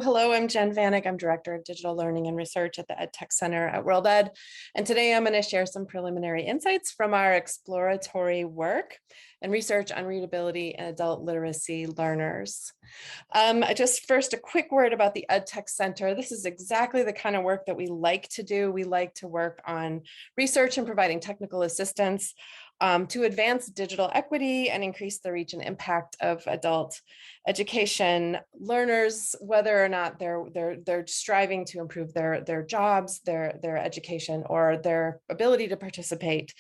Hello, I'm Jen Vanek. I'm Director of Digital Learning and Research at the EdTech Center at World Ed. And today I'm going to share some preliminary insights from our exploratory work and research on readability and adult literacy learners. Just first, a quick word about the EdTech Center. This is exactly the kind of work that we like to do. We like to work on research and providing technical assistance to advance digital equity and increase the reach and impact of adult education learners, whether or not they're striving to improve their jobs, their education, or their ability to participate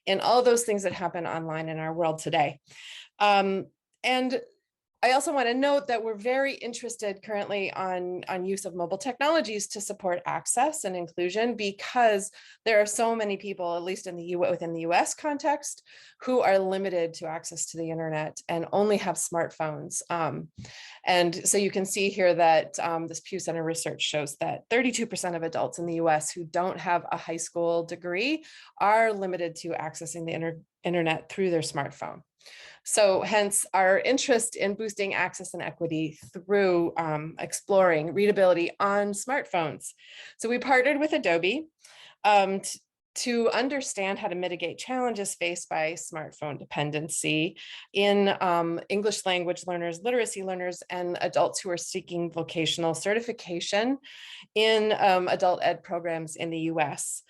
in all those things that happen online in our world today. And I also want to note that we're very interested currently on use of mobile technologies to support access and inclusion, because there are so many people, at least within the US context, who are limited to access to the internet and only have smartphones. And so you can see here that this Pew Center research shows that 32% of adults in the US who don't have a high school degree are limited to accessing the internet through their smartphone. So hence our interest in boosting access and equity through exploring readability on smartphones. So we partnered with Adobe to understand how to mitigate challenges faced by smartphone dependency in English language learners, literacy learners, and adults who are seeking vocational certification in adult ed programs in the US.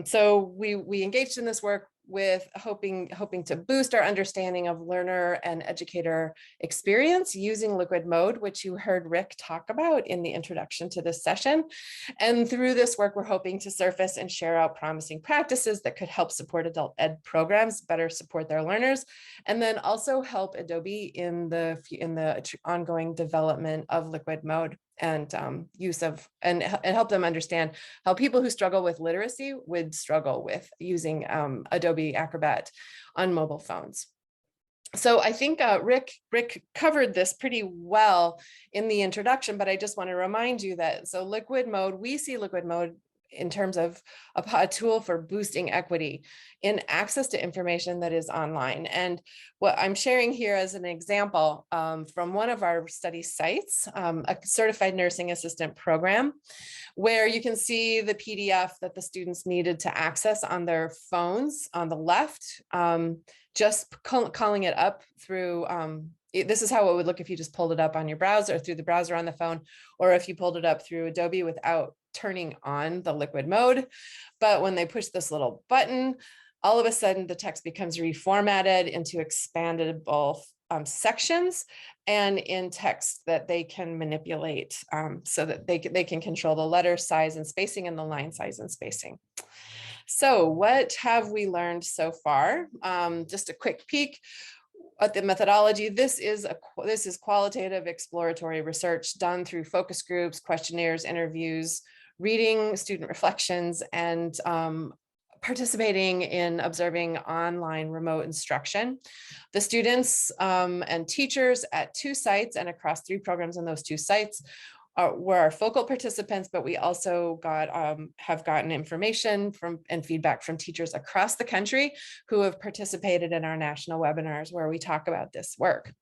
So we engaged in this work with hoping to boost our understanding of learner and educator experience using liquid mode, which you heard Rick talk about in the introduction to this session. And through this work, we're hoping to surface and share out promising practices that could help support adult ed programs, better support their learners, and then also help Adobe in the ongoing development of liquid mode and use of and help them understand how people who struggle with literacy would struggle with using Adobe Acrobat on mobile phones. So I think Rick covered this pretty well in the introduction, but I just want to remind you that liquid mode, we see liquid mode in terms of a tool for boosting equity in access to information that is online. And what I'm sharing here as an example from one of our study sites, a certified nursing assistant program, where you can see the PDF that the students needed to access on their phones on the left, just calling it up through this is how it would look if you just pulled it up on your browser, through the browser on the phone, or if you pulled it up through Adobe without turning on the liquid mode. But when they push this little button, all of a sudden the text becomes reformatted into expandable sections and in text that they can manipulate so that they can control the letter size and spacing and the line size and spacing. So what have we learned so far? Just a quick peek at the methodology. This is qualitative exploratory research done through focus groups, questionnaires, interviews, reading student reflections, and participating in observing online remote instruction. The students and teachers at 2 sites and across 3 programs on those 2 sites were our focal participants, but we also have gotten information and feedback from teachers across the country who have participated in our national webinars where we talk about this work.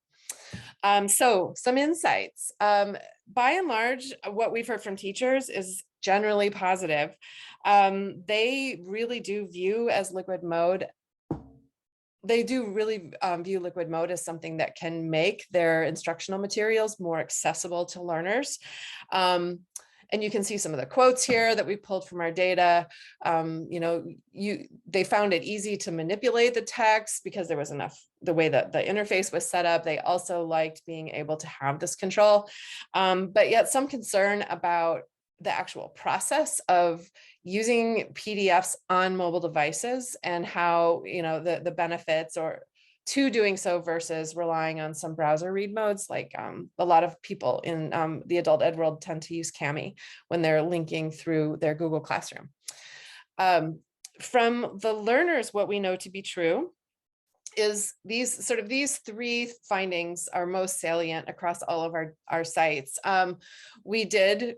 So some insights. By and large, what we've heard from teachers is generally positive. They really do view liquid mode as something that can make their instructional materials more accessible to learners. And you can see some of the quotes here that we pulled from our data. They found it easy to manipulate the text because there was the way that the interface was set up. They also liked being able to have this control, but yet some concern about the actual process of using PDFs on mobile devices and how, the benefits to doing so versus relying on some browser read modes, like a lot of people in the adult ed world tend to use Cami when they're linking through their Google Classroom. From the learners, what we know to be true is these 3 findings are most salient across all of our sites. We did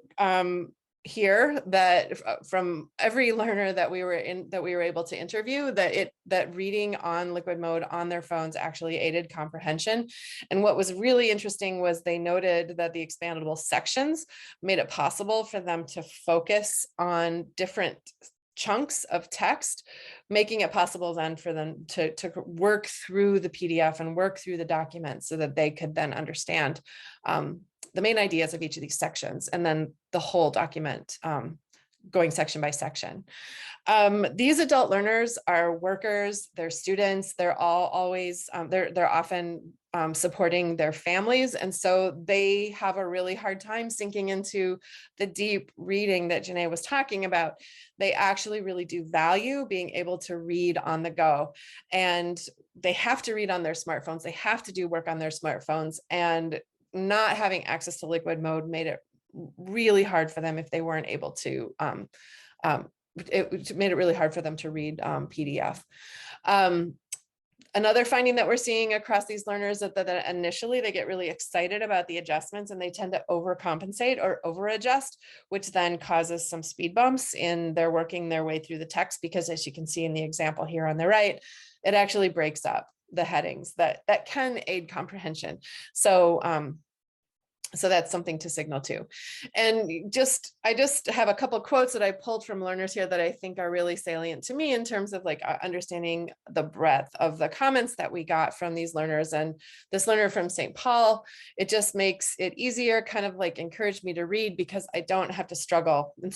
hear that from every learner that we were able to interview, that reading on liquid mode on their phones actually aided comprehension. And what was really interesting was they noted that the expandable sections made it possible for them to focus on different chunks of text, making it possible then for them to work through the PDF and work through the document so that they could then understand the main ideas of each of these sections, and then the whole document going section by section. These adult learners are workers, they're students, they're always, they're often supporting their families. And so they have a really hard time sinking into the deep reading that Janae was talking about. They actually really do value being able to read on the go. And they have to read on their smartphones. They have to do work on their smartphones. And not having access to liquid mode made it really hard for them if they weren't able to, it made it really hard for them to read PDF. Another finding that we're seeing across these learners is that initially they get really excited about the adjustments and they tend to overcompensate or overadjust, which then causes some speed bumps in their working their way through the text, because as you can see in the example here on the right, it actually breaks up the headings that can aid comprehension. So that's something to signal to. And I just have a couple of quotes that I pulled from learners here that I think are really salient to me in terms of like understanding the breadth of the comments that we got from these learners. And this learner from St. Paul, it just makes it easier, kind of like encouraged me to read because I don't have to struggle. And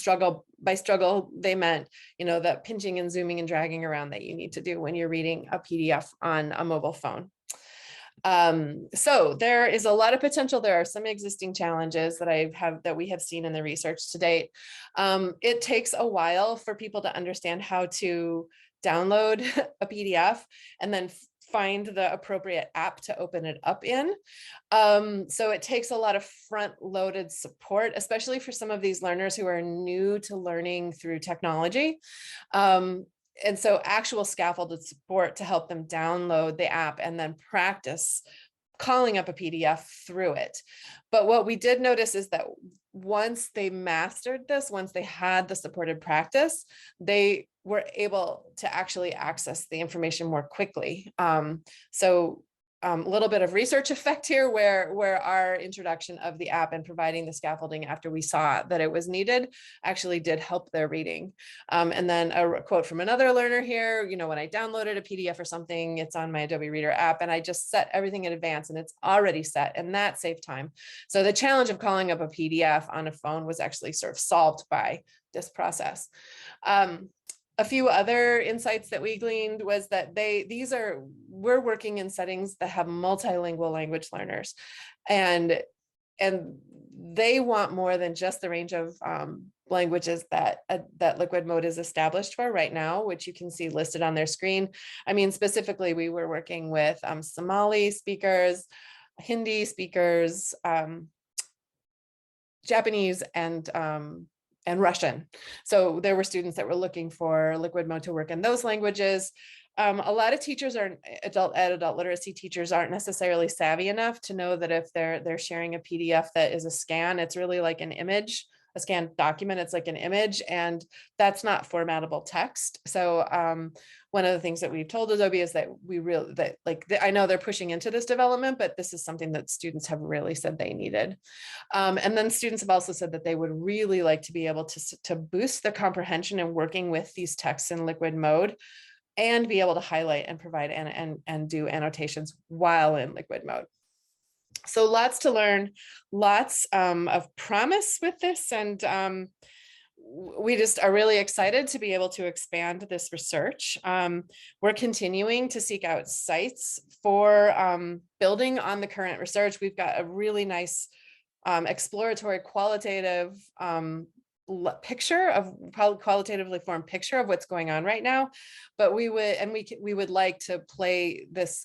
by struggle, they meant, the pinching and zooming and dragging around that you need to do when you're reading a PDF on a mobile phone. So there is a lot of potential. There are some existing challenges that we have seen in the research to date. It takes a while for people to understand how to download a PDF and then find the appropriate app to open it up in. So it takes a lot of front-loaded support, especially for some of these learners who are new to learning through technology. And so actual scaffolded support to help them download the app and then practice calling up a PDF through it. But what we did notice is that once they mastered this, once they had the supported practice, they were able to actually access the information more quickly. So a little bit of research effect here where our introduction of the app and providing the scaffolding after we saw that it was needed actually did help their reading. And then a quote from another learner here, when I downloaded a PDF or something, it's on my Adobe Reader app and I just set everything in advance and it's already set, and that saved time. So the challenge of calling up a PDF on a phone was actually sort of solved by this process. A few other insights that we gleaned was that we're working in settings that have multilingual language learners, and they want more than just the range of languages that liquid mode is established for right now, which you can see listed on their screen. I mean, specifically, we were working with Somali speakers, Hindi speakers, Japanese, and Russian. So there were students that were looking for liquid mode to work in those languages. A lot of teachers adult literacy teachers aren't necessarily savvy enough to know that if they're sharing a PDF that is a scan, it's really like an image, a scanned document. It's like an image, and that's not formatable text. So one of the things that we've told Adobe is that I know they're pushing into this development, but this is something that students have really said they needed. And then students have also said that they would really like to be able to boost the comprehension and working with these texts in liquid mode, and be able to highlight and provide and do annotations while in liquid mode. So lots to learn, lots of promise with this, and we just are really excited to be able to expand this research. We're continuing to seek out sites for building on the current research. We've got a really nice exploratory qualitative qualitatively formed picture of what's going on right now, but we would like to play this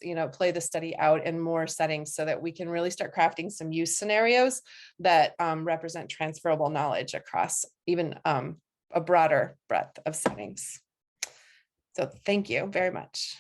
study out in more settings so that we can really start crafting some use scenarios that represent transferable knowledge across even a broader breadth of settings. So thank you very much.